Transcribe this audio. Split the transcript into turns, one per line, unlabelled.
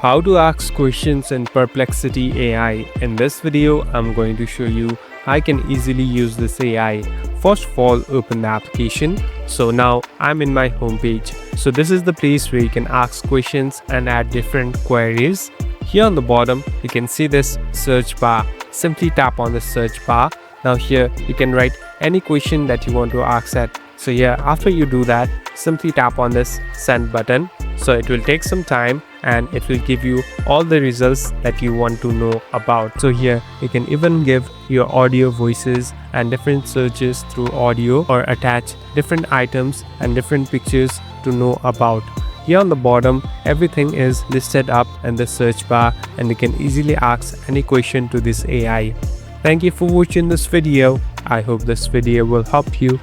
How to ask questions in Perplexity AI. In this video, I'm going to show you how I can easily use this AI. First of all, open the application. So now I'm in my homepage. So this is the place where you can ask questions and add different queries. Here on the bottom, you can see this search bar. Simply tap on the search bar. Now here, you can write any question that you want to ask at. So here, after you do that, simply tap on this send button. So it will take some time and it will give you all the results that you want to know about. So here you can even give your audio voices and different searches through audio, or attach different items and different pictures to know about. Here on the bottom, everything is listed up in the search bar and you can easily ask any question to this AI. Thank you for watching this video. I hope this video will help you.